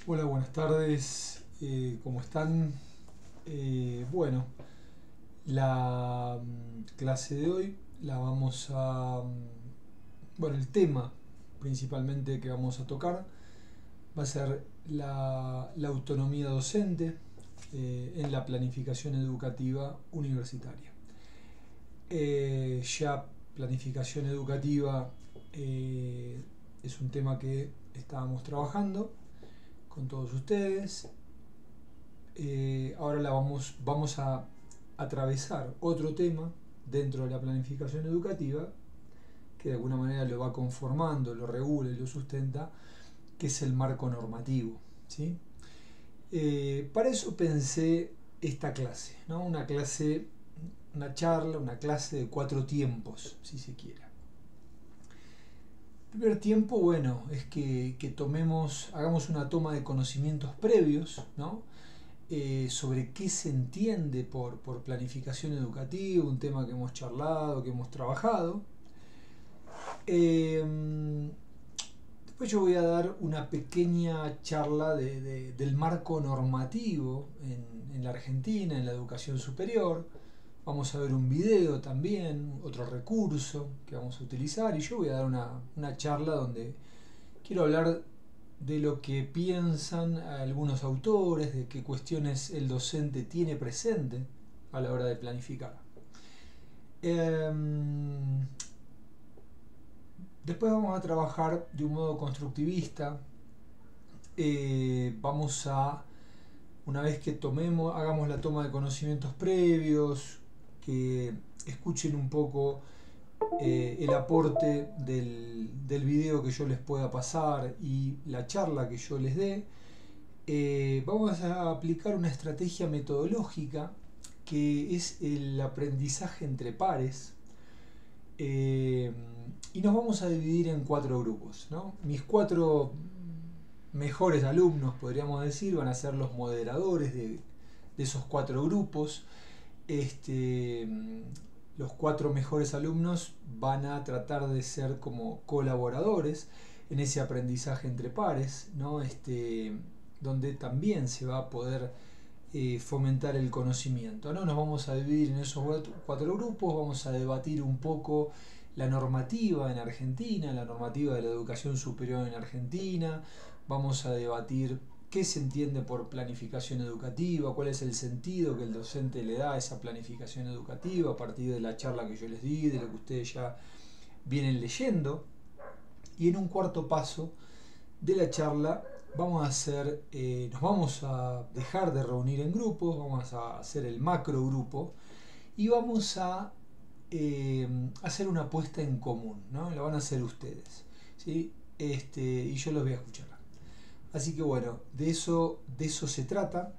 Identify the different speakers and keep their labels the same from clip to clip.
Speaker 1: Hola, buenas tardes. ¿Cómo están? Bueno, la clase de hoy la vamos a... Bueno, el tema principalmente que vamos a tocar va a ser la autonomía docente en la planificación educativa universitaria. Ya planificación educativa es un tema que estábamos trabajando con todos ustedes. Ahora vamos a atravesar otro tema dentro de la planificación educativa que de alguna manera lo va conformando, lo regula y lo sustenta, que es el marco normativo, ¿sí? Para eso pensé esta clase, ¿no? Una charla, una clase de 4 tiempos, si se quiere. El primer tiempo, bueno, es que hagamos una toma de conocimientos previos, ¿no? Sobre qué se entiende por planificación educativa, un tema que hemos charlado, que hemos trabajado. Después yo voy a dar una pequeña charla del marco normativo en la Argentina, en la educación superior. Vamos a ver un video también, otro recurso que vamos a utilizar, y yo voy a dar una charla donde quiero hablar de lo que piensan algunos autores, de qué cuestiones el docente tiene presente a la hora de planificar. Después vamos a trabajar de un modo constructivista. Una vez que hagamos la toma de conocimientos previos, que escuchen un poco el aporte del video que yo les pueda pasar y la charla que yo les dé, vamos a aplicar una estrategia metodológica que es el aprendizaje entre pares, y nos vamos a dividir en 4 grupos, ¿no? Mis 4 mejores alumnos, podríamos decir, van a ser los moderadores de esos 4 grupos. Los 4 mejores alumnos van a tratar de ser como colaboradores en ese aprendizaje entre pares, ¿no? Donde también se va a poder fomentar el conocimiento, ¿no? Nos vamos a dividir en esos 4 grupos, vamos a debatir un poco la normativa en Argentina, la normativa de la educación superior en Argentina, vamos a debatir qué se entiende por planificación educativa, cuál es el sentido que el docente le da a esa planificación educativa a partir de la charla que yo les di, de lo que ustedes ya vienen leyendo. Y en un cuarto paso de la charla nos vamos a dejar de reunir en grupos, vamos a hacer el macro grupo y vamos a hacer una apuesta en común, ¿no? La van a hacer ustedes, ¿sí? Y yo los voy a escuchar. Así que bueno, de eso se trata.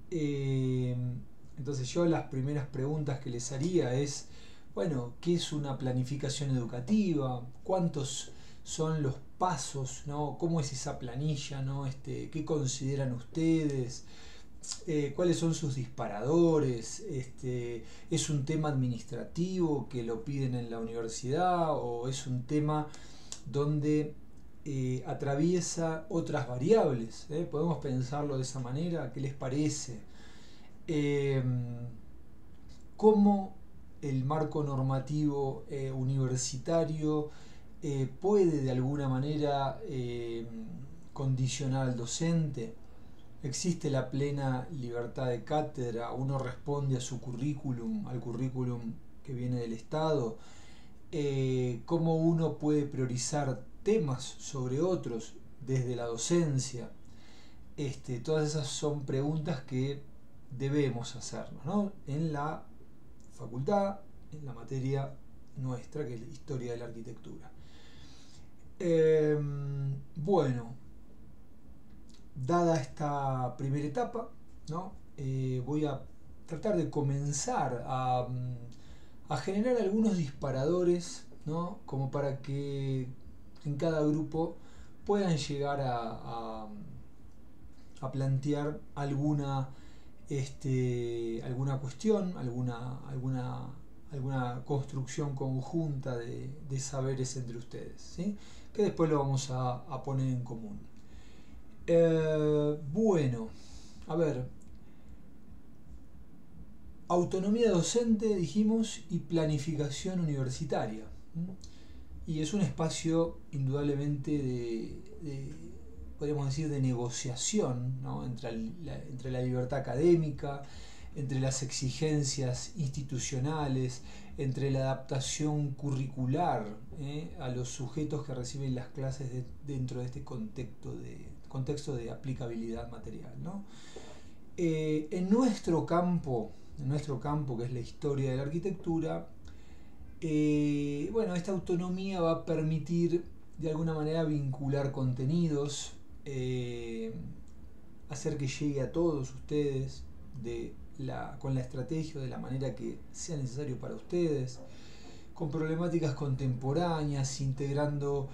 Speaker 1: Entonces yo las primeras preguntas que les haría es, bueno, ¿qué es una planificación educativa? ¿Cuántos son los pasos, ¿no? ¿Cómo es esa planilla, ¿no? ¿Qué consideran ustedes? ¿Cuáles son sus disparadores? ¿Es un tema administrativo que lo piden en la universidad o es un tema donde atraviesa otras variables? ¿Podemos pensarlo de esa manera? ¿Qué les parece? ¿Cómo el marco normativo universitario puede de alguna manera condicionar al docente? Existe la plena libertad de cátedra, uno responde a su currículum, al currículum que viene del Estado. ¿Cómo uno puede priorizar temas sobre otros desde la docencia? Todas esas son preguntas que debemos hacernos, ¿no? En la facultad, en la materia nuestra, que es la historia de la arquitectura. Bueno, dada esta primera etapa, ¿no? Voy a tratar de comenzar a generar algunos disparadores, ¿no? Como para que en cada grupo puedan llegar a plantear alguna cuestión, alguna construcción conjunta de saberes entre ustedes, ¿sí? Que después lo vamos a poner en común. Bueno, a ver, autonomía docente, dijimos, y planificación universitaria. Y es un espacio indudablemente podríamos decir, de negociación, ¿no? Entre la libertad académica, entre las exigencias institucionales, entre la adaptación curricular a los sujetos que reciben las clases dentro de este contexto de aplicabilidad material, ¿no? En nuestro campo, que es la historia de la arquitectura, bueno, esta autonomía va a permitir de alguna manera vincular contenidos, hacer que llegue a todos ustedes con la estrategia, de la manera que sea necesario para ustedes, con problemáticas contemporáneas, integrando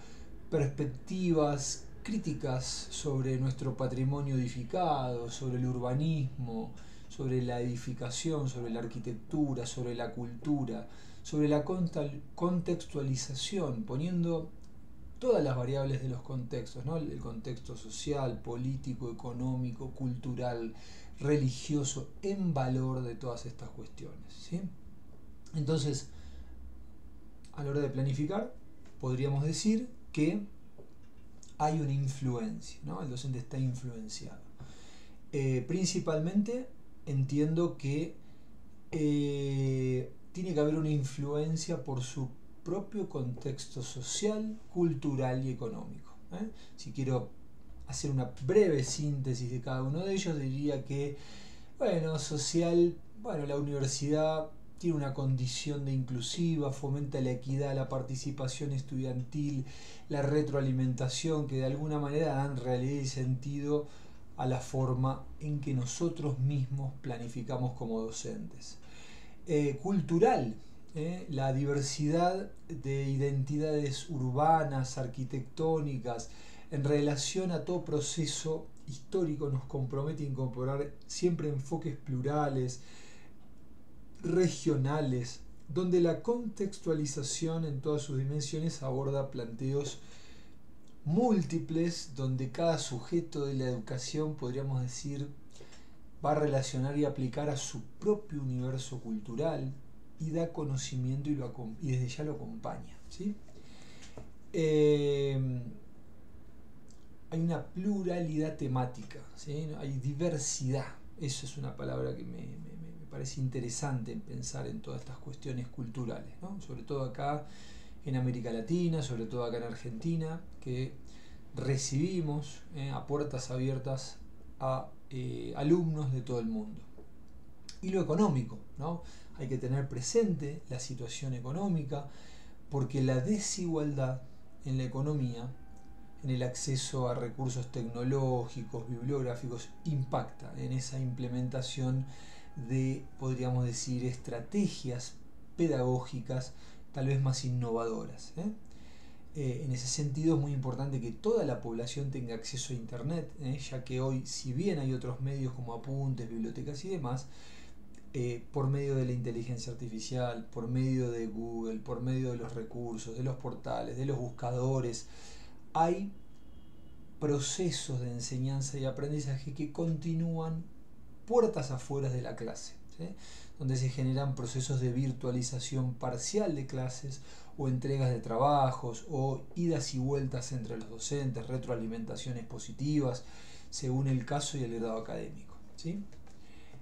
Speaker 1: perspectivas críticas sobre nuestro patrimonio edificado, sobre el urbanismo, sobre la edificación, sobre la arquitectura, sobre la cultura, sobre la contextualización, poniendo todas las variables de los contextos, ¿no? El contexto social, político, económico, cultural, religioso, en valor de todas estas cuestiones, ¿sí? Entonces, a la hora de planificar, podríamos decir que hay una influencia, ¿no? El docente está influenciado. Principalmente entiendo que tiene que haber una influencia por su propio contexto social, cultural y económico. Si quiero hacer una breve síntesis de cada uno de ellos, diría que, bueno, social, bueno, la universidad tiene una condición de inclusiva, fomenta la equidad, la participación estudiantil, la retroalimentación, que de alguna manera dan realidad y sentido a la forma en que nosotros mismos planificamos como docentes. Cultural, la diversidad de identidades urbanas, arquitectónicas, en relación a todo proceso histórico nos compromete a incorporar siempre enfoques plurales, regionales, donde la contextualización en todas sus dimensiones aborda planteos múltiples, donde cada sujeto de la educación, podríamos decir, va a relacionar y aplicar a su propio universo cultural y da conocimiento y desde ya lo acompaña, ¿sí? Hay una pluralidad temática, ¿sí? Hay diversidad. Eso es una palabra que me parece interesante en pensar en todas estas cuestiones culturales, ¿no? Sobre todo acá en América Latina, sobre todo acá en Argentina, que recibimos a puertas abiertas a alumnos de todo el mundo. Y lo económico, ¿no? Hay que tener presente la situación económica, porque la desigualdad en la economía, en el acceso a recursos tecnológicos, bibliográficos, impacta en esa implementación de, podríamos decir, estrategias pedagógicas tal vez más innovadoras. En ese sentido es muy importante que toda la población tenga acceso a Internet, ya que hoy, si bien hay otros medios como apuntes, bibliotecas y demás, por medio de la inteligencia artificial, por medio de Google, por medio de los recursos, de los portales, de los buscadores, hay procesos de enseñanza y aprendizaje que continúan puertas afuera de la clase, ¿sí? Donde se generan procesos de virtualización parcial de clases o entregas de trabajos o idas y vueltas entre los docentes, retroalimentaciones positivas según el caso y el grado académico, ¿sí?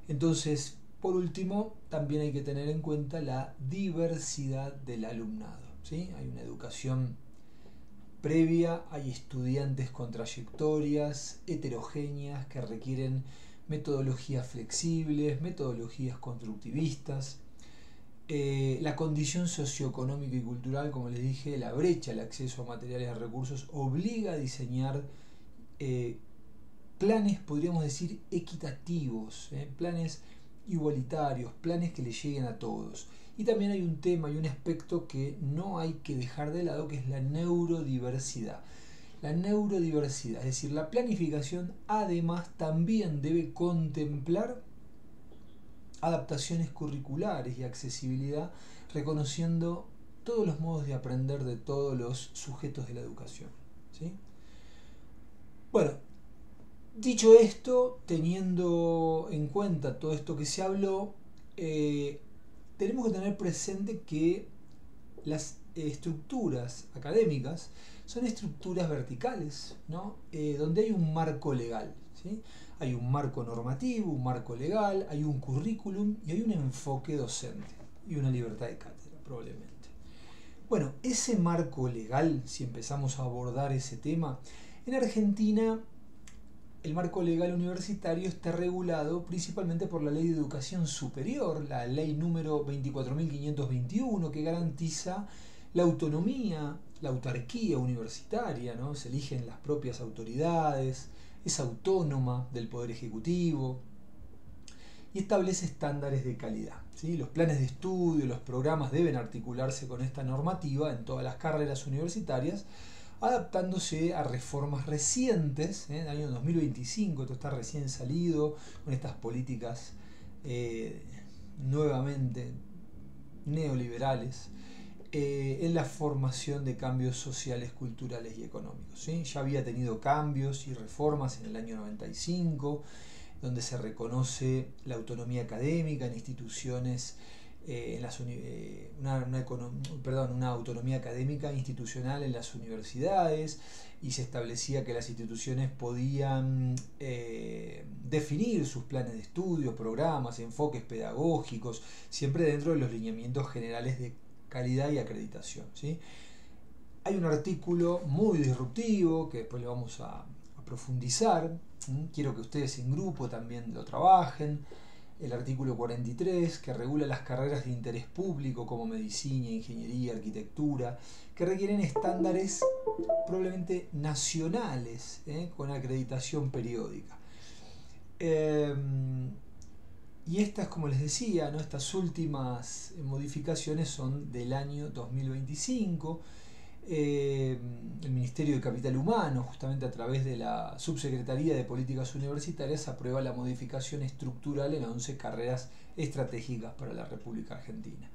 Speaker 1: Entonces, por último, también hay que tener en cuenta la diversidad del alumnado, ¿sí? Hay una educación previa, hay estudiantes con trayectorias heterogéneas que requieren metodologías flexibles, metodologías constructivistas. La condición socioeconómica y cultural, como les dije, la brecha, el acceso a materiales y recursos, obliga a diseñar planes, podríamos decir, equitativos, planes igualitarios, planes que le lleguen a todos. Y también hay un tema y un aspecto que no hay que dejar de lado, que es la neurodiversidad. La neurodiversidad, es decir, la planificación además también debe contemplar adaptaciones curriculares y accesibilidad, reconociendo todos los modos de aprender de todos los sujetos de la educación, ¿sí? Bueno, Dicho esto, teniendo en cuenta todo esto que se habló, tenemos que tener presente que las estructuras académicas son estructuras verticales, ¿no? Donde hay un marco legal, ¿sí? Hay un marco normativo, un marco legal, hay un currículum y hay un enfoque docente y una libertad de cátedra, probablemente. Bueno, ese marco legal, si empezamos a abordar ese tema, en Argentina el marco legal universitario está regulado principalmente por la Ley de Educación Superior, la ley número 24.521, que garantiza la autonomía, la autarquía universitaria, ¿no? Se eligen las propias autoridades, es autónoma del Poder Ejecutivo y establece estándares de calidad, ¿sí? Los planes de estudio, los programas deben articularse con esta normativa en todas las carreras universitarias, adaptándose a reformas recientes, en el año 2025, esto está recién salido, con estas políticas nuevamente neoliberales, en la formación de cambios sociales, culturales y económicos, ¿sí? Ya había tenido cambios y reformas en el año 95, donde se reconoce la autonomía académica en instituciones, una autonomía académica institucional en las universidades, y se establecía que las instituciones podían definir sus planes de estudio, programas, enfoques pedagógicos, siempre dentro de los lineamientos generales de calidad y acreditación, ¿sí? Hay un artículo muy disruptivo que después le vamos a profundizar. Quiero que ustedes en grupo también lo trabajen. El artículo 43, que regula las carreras de interés público como medicina, ingeniería, arquitectura, que requieren estándares probablemente nacionales, con acreditación periódica. Y estas, como les decía, ¿no? Estas últimas modificaciones son del año 2025. El Ministerio de Capital Humano, justamente a través de la Subsecretaría de Políticas Universitarias, aprueba la modificación estructural en 11 carreras estratégicas para la República Argentina.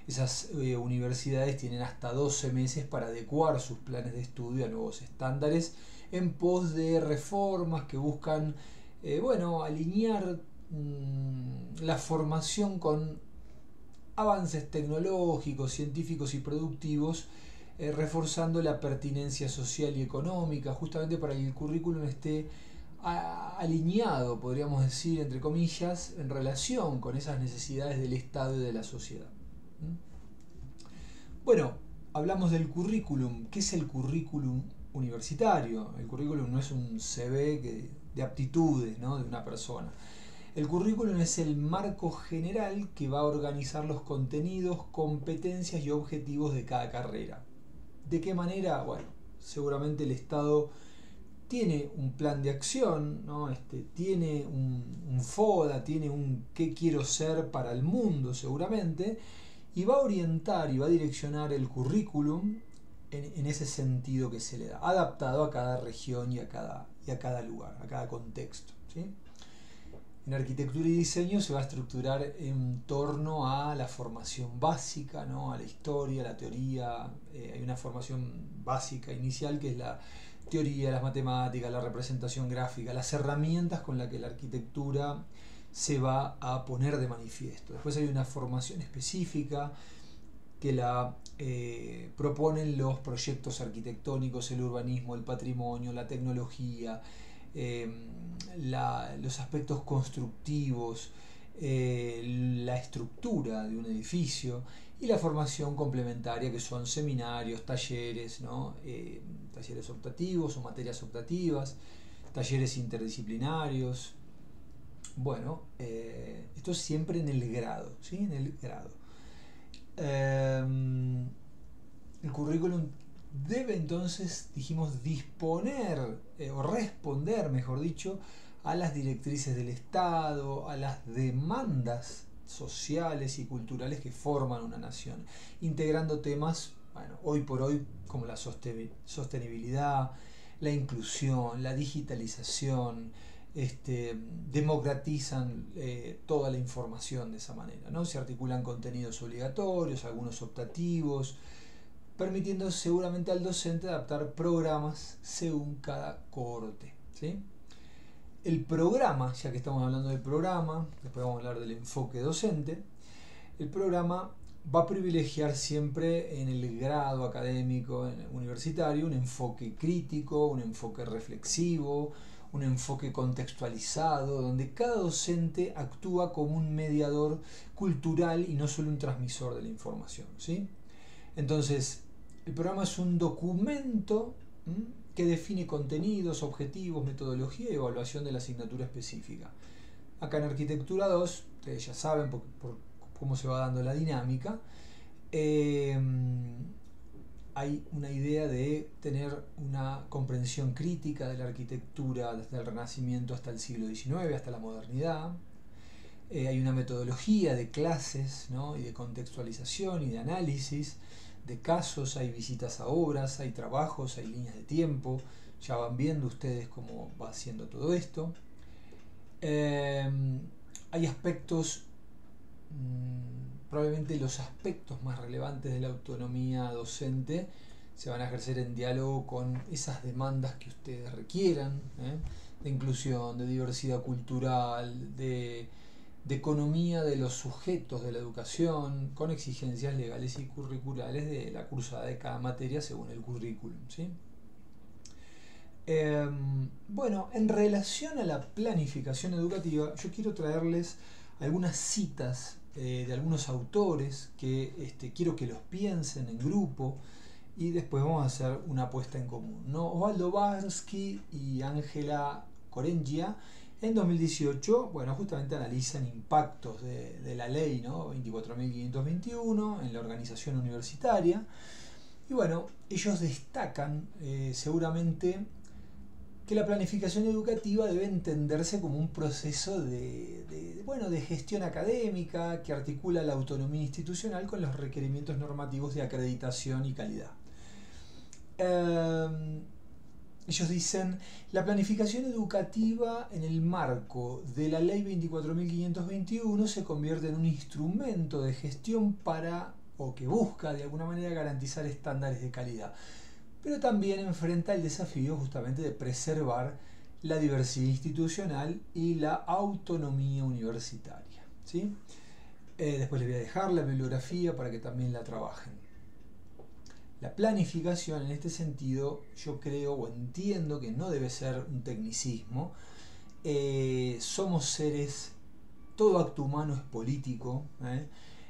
Speaker 1: Esas universidades tienen hasta 12 meses para adecuar sus planes de estudio a nuevos estándares en pos de reformas que buscan alinear la formación con avances tecnológicos, científicos y productivos, reforzando la pertinencia social y económica, justamente para que el currículum esté alineado, podríamos decir, entre comillas, en relación con esas necesidades del Estado y de la sociedad. Bueno, hablamos del currículum. ¿Qué es el currículum universitario? El currículum no es un CV de aptitudes, ¿no?, de una persona. El currículum es el marco general que va a organizar los contenidos, competencias y objetivos de cada carrera. ¿De qué manera? Bueno, seguramente el Estado tiene un plan de acción, ¿no? Tiene un FODA, tiene un qué quiero ser para el mundo seguramente, y va a orientar y va a direccionar el currículum en ese sentido que se le da, adaptado a cada región y a cada lugar, a cada contexto, ¿sí? En arquitectura y diseño se va a estructurar en torno a la formación básica, ¿no?, a la historia, a la teoría. Hay una formación básica inicial que es la teoría, las matemáticas, la representación gráfica, las herramientas con las que la arquitectura se va a poner de manifiesto. Después hay una formación específica que la proponen los proyectos arquitectónicos, el urbanismo, el patrimonio, la tecnología, los aspectos constructivos, la estructura de un edificio, y la formación complementaria, que son seminarios, talleres, ¿no? Talleres optativos o materias optativas, talleres interdisciplinarios. Bueno, esto es siempre en el grado, ¿sí? En el grado. El currículum debe entonces, dijimos, disponer o responder, mejor dicho, a las directrices del Estado, a las demandas sociales y culturales que forman una nación, integrando temas, bueno, hoy por hoy, como la sostenibilidad, la inclusión, la digitalización, democratizan toda la información de esa manera, ¿no? Se articulan contenidos obligatorios, algunos optativos, permitiendo seguramente al docente adaptar programas según cada cohorte, ¿sí? el programa, ya que estamos hablando del programa, después vamos a hablar del enfoque docente, el programa va a privilegiar siempre en el grado académico universitario un enfoque crítico, un enfoque reflexivo, un enfoque contextualizado, donde cada docente actúa como un mediador cultural y no solo un transmisor de la información, ¿sí? Entonces, el programa es un documento que define contenidos, objetivos, metodología y evaluación de la asignatura específica. Acá en Arquitectura 2, ustedes ya saben por cómo se va dando la dinámica, hay una idea de tener una comprensión crítica de la arquitectura desde el Renacimiento hasta el siglo XIX, hasta la modernidad. Hay una metodología de clases, ¿no? Y de contextualización y de análisis de casos, hay visitas a obras, hay trabajos, hay líneas de tiempo, ya van viendo ustedes cómo va haciendo todo esto. Hay aspectos, probablemente los aspectos más relevantes de la autonomía docente se van a ejercer en diálogo con esas demandas que ustedes requieran, de inclusión, de diversidad cultural, de economía de los sujetos de la educación, con exigencias legales y curriculares de la cursada de cada materia según el currículum, ¿sí? Bueno, en relación a la planificación educativa, yo quiero traerles algunas citas de algunos autores que quiero que los piensen en grupo y después vamos a hacer una apuesta en común, ¿no? Osvaldo Barsky y Ángela Corengia en 2018, bueno, justamente analizan impactos de la ley, ¿no? 24.521 en la organización universitaria. Y bueno, ellos destacan seguramente que la planificación educativa debe entenderse como un proceso de gestión académica que articula la autonomía institucional con los requerimientos normativos de acreditación y calidad. Ellos dicen, la planificación educativa en el marco de la ley 24.521 se convierte en un instrumento de gestión o que busca de alguna manera garantizar estándares de calidad, pero también enfrenta el desafío justamente de preservar la diversidad institucional y la autonomía universitaria, ¿sí? Después les voy a dejar la bibliografía para que también la trabajen. La planificación en este sentido yo creo o entiendo que no debe ser un tecnicismo. Somos seres, todo acto humano es político,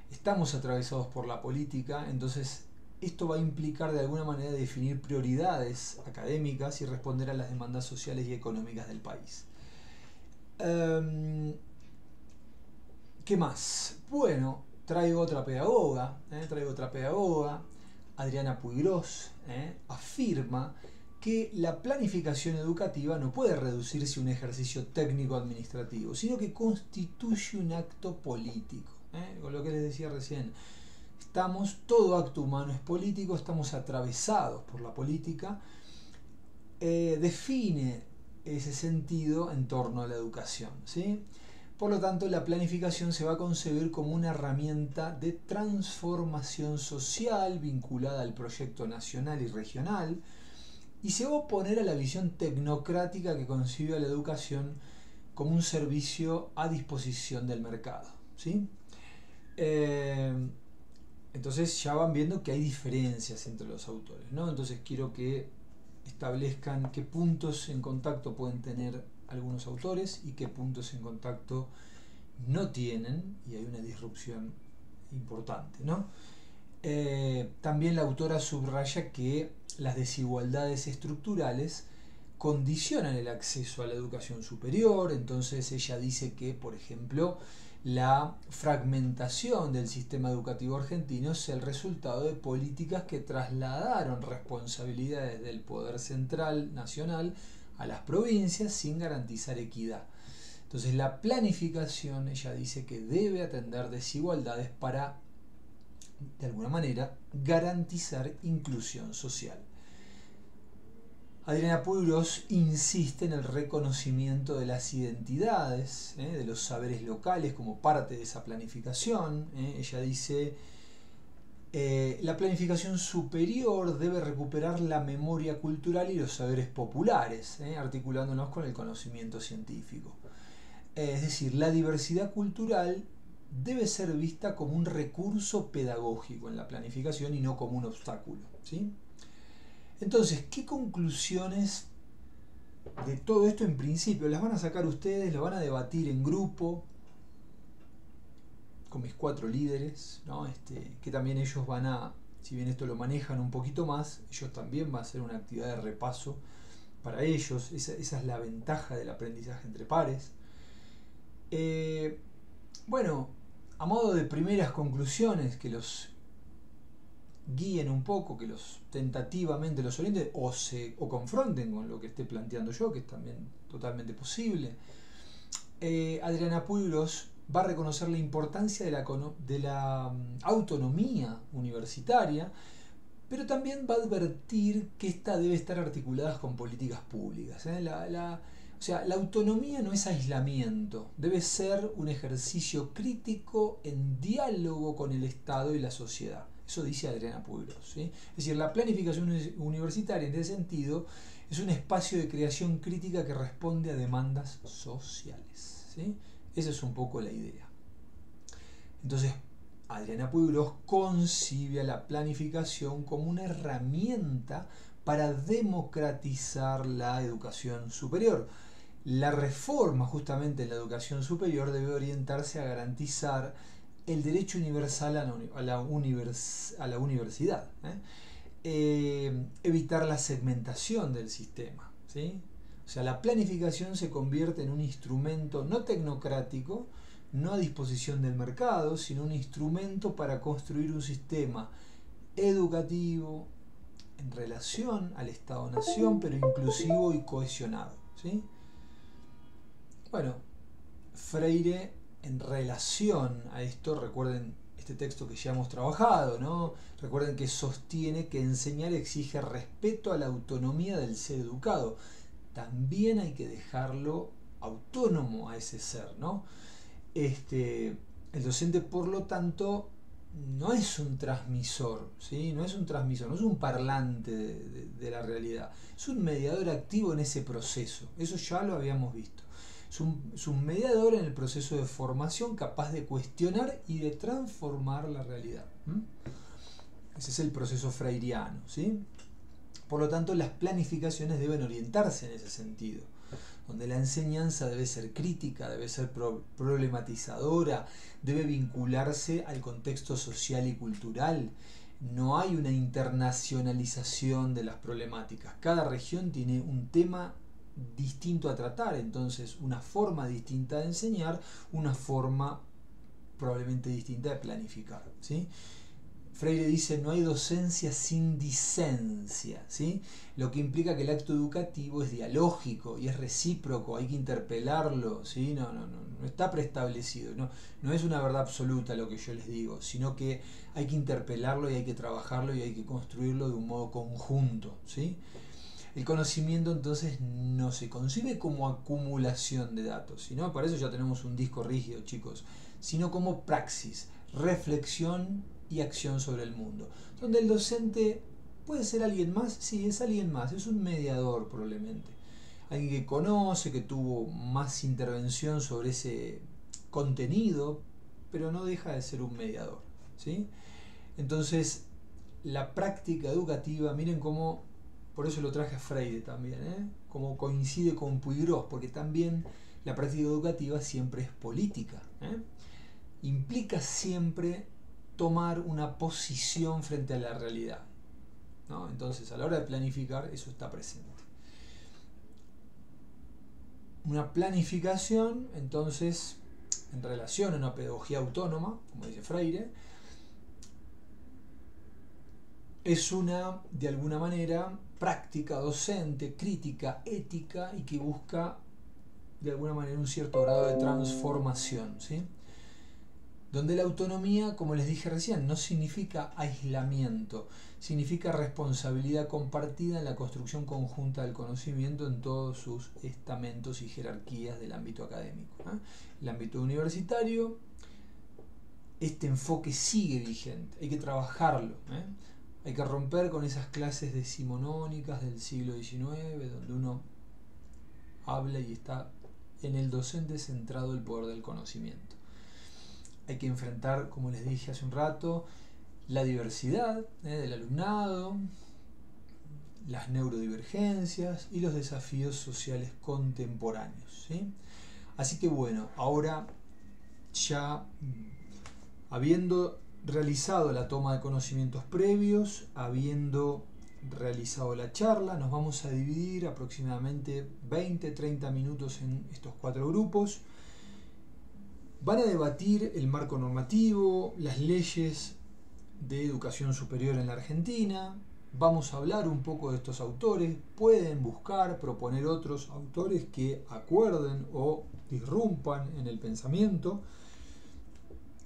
Speaker 1: estamos atravesados por la política, entonces esto va a implicar de alguna manera definir prioridades académicas y responder a las demandas sociales y económicas del país. ¿Qué más? Bueno, traigo otra pedagoga, Adriana Puigros, afirma que la planificación educativa no puede reducirse a un ejercicio técnico-administrativo, sino que constituye un acto político. Con lo que les decía recién, todo acto humano es político, estamos atravesados por la política, define ese sentido en torno a la educación, ¿sí? Por lo tanto, la planificación se va a concebir como una herramienta de transformación social vinculada al proyecto nacional y regional y se va a oponer a la visión tecnocrática que concibe a la educación como un servicio a disposición del mercado, ¿sí? Entonces ya van viendo que hay diferencias entre los autores, ¿no? Entonces quiero que establezcan qué puntos en contacto pueden tener algunos autores y qué puntos en contacto no tienen, y hay una disrupción importante, ¿no? También la autora subraya que las desigualdades estructurales condicionan el acceso a la educación superior, entonces ella dice que, por ejemplo, la fragmentación del sistema educativo argentino es el resultado de políticas que trasladaron responsabilidades del poder central nacional a las provincias sin garantizar equidad. Entonces la planificación, ella dice que debe atender desigualdades para, de alguna manera, garantizar inclusión social. Adriana Puigros insiste en el reconocimiento de las identidades, de los saberes locales como parte de esa planificación. Ella dice La planificación superior debe recuperar la memoria cultural y los saberes populares, articulándonos con el conocimiento científico. Es decir, la diversidad cultural debe ser vista como un recurso pedagógico en la planificación y no como un obstáculo, ¿sí? Entonces, ¿qué conclusiones de todo esto en principio las van a sacar ustedes? Lo van a debatir en grupo con mis 4 líderes, ¿no? Que también ellos van a, si bien esto lo manejan un poquito más, ellos también va a ser una actividad de repaso para ellos. Esa es la ventaja del aprendizaje entre pares. Bueno, a modo de primeras conclusiones que los guíen un poco, que los tentativamente los orienten o confronten con lo que esté planteando yo, que es también totalmente posible. Adriana Puigros va a reconocer la importancia de la autonomía universitaria, pero también va a advertir que esta debe estar articulada con políticas públicas. O sea, la autonomía no es aislamiento, debe ser un ejercicio crítico en diálogo con el Estado y la sociedad. Eso dice Adriana Puigros, ¿sí? Es decir, la planificación universitaria en ese sentido es un espacio de creación crítica que responde a demandas sociales, ¿sí? Esa es un poco la idea. Entonces, Adriana Puigros concibe a la planificación como una herramienta para democratizar la educación superior. La reforma justamente en la educación superior debe orientarse a garantizar el derecho universal a la universidad, evitar la segmentación del sistema, ¿sí? O sea, la planificación se convierte en un instrumento no tecnocrático, no a disposición del mercado, sino un instrumento para construir un sistema educativo en relación al Estado-Nación, pero inclusivo y cohesionado, ¿sí? Bueno, Freire, en relación a esto, recuerden este texto que ya hemos trabajado, ¿no? Recuerden que sostiene que enseñar exige respeto a la autonomía del ser educado. También hay que dejarlo autónomo a ese ser, ¿no? El docente, por lo tanto, no es un transmisor, ¿sí? No es un transmisor, no es un parlante de la realidad. Es un mediador activo en ese proceso. Eso ya lo habíamos visto. Es un mediador en el proceso de formación capaz de cuestionar y de transformar la realidad. Ese es el proceso freiriano, ¿sí? Por lo tanto, las planificaciones deben orientarse en ese sentido, donde la enseñanza debe ser crítica, debe ser problematizadora, debe vincularse al contexto social y cultural. No hay una internacionalización de las problemáticas. Cada región tiene un tema distinto a tratar, entonces una forma distinta de enseñar, una forma probablemente distinta de planificar, ¿sí? Freire dice: no hay docencia sin dicencia, ¿sí? Lo que implica que el acto educativo es dialógico y es recíproco, hay que interpelarlo, ¿sí? No está preestablecido, no es una verdad absoluta lo que yo les digo, sino que hay que interpelarlo y hay que trabajarlo y hay que construirlo de un modo conjunto, ¿sí? El conocimiento entonces no se concibe como acumulación de datos, sino para eso ya tenemos un disco rígido, chicos, sino como praxis, reflexión y acción sobre el mundo, donde el docente puede ser alguien más, sí, es alguien más, es un mediador probablemente, alguien que conoce, que tuvo más intervención sobre ese contenido, pero no deja de ser un mediador, ¿sí? Entonces, la práctica educativa, miren cómo, por eso lo traje a Freire también, como coincide con Puigros, porque también la práctica educativa siempre es política, implica siempre tomar una posición frente a la realidad, ¿no? Entonces, a la hora de planificar, eso está presente. Una planificación, entonces, en relación a una pedagogía autónoma, como dice Freire, es una, de alguna manera, práctica docente, crítica, ética y que busca, de alguna manera, un cierto grado de transformación, ¿sí? Donde la autonomía, como les dije recién, no significa aislamiento, significa responsabilidad compartida en la construcción conjunta del conocimiento en todos sus estamentos y jerarquías del ámbito académico, El ámbito universitario este enfoque sigue vigente, hay que trabajarlo, ¿eh? Hay que romper con esas clases decimonónicas del siglo XIX, donde uno habla y está en el docente centrado el poder del conocimiento. Hay que enfrentar, como les dije hace un rato, la diversidad del alumnado, las neurodivergencias y los desafíos sociales contemporáneos, ¿sí? Así que bueno, ahora ya habiendo realizado la toma de conocimientos previos, habiendo realizado la charla, nos vamos a dividir aproximadamente 20-30 minutos en estos 4 grupos. Van a debatir el marco normativo, las leyes de educación superior en la Argentina. Vamos a hablar un poco de estos autores. Pueden buscar, proponer otros autores que acuerden o disrumpan en el pensamiento.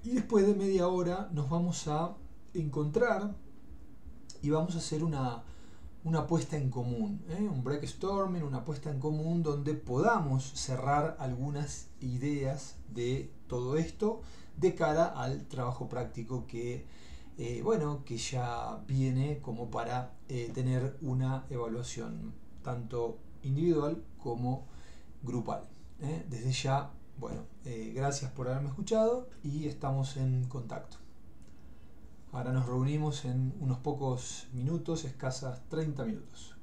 Speaker 1: Y después de media hora nos vamos a encontrar y vamos a hacer una puesta en común, un brainstorming, una puesta en común donde podamos cerrar algunas ideas de todo esto de cara al trabajo práctico que ya viene como para tener una evaluación tanto individual como grupal. Desde ya, gracias por haberme escuchado y estamos en contacto. Ahora nos reunimos en unos pocos minutos, escasas 30 minutos.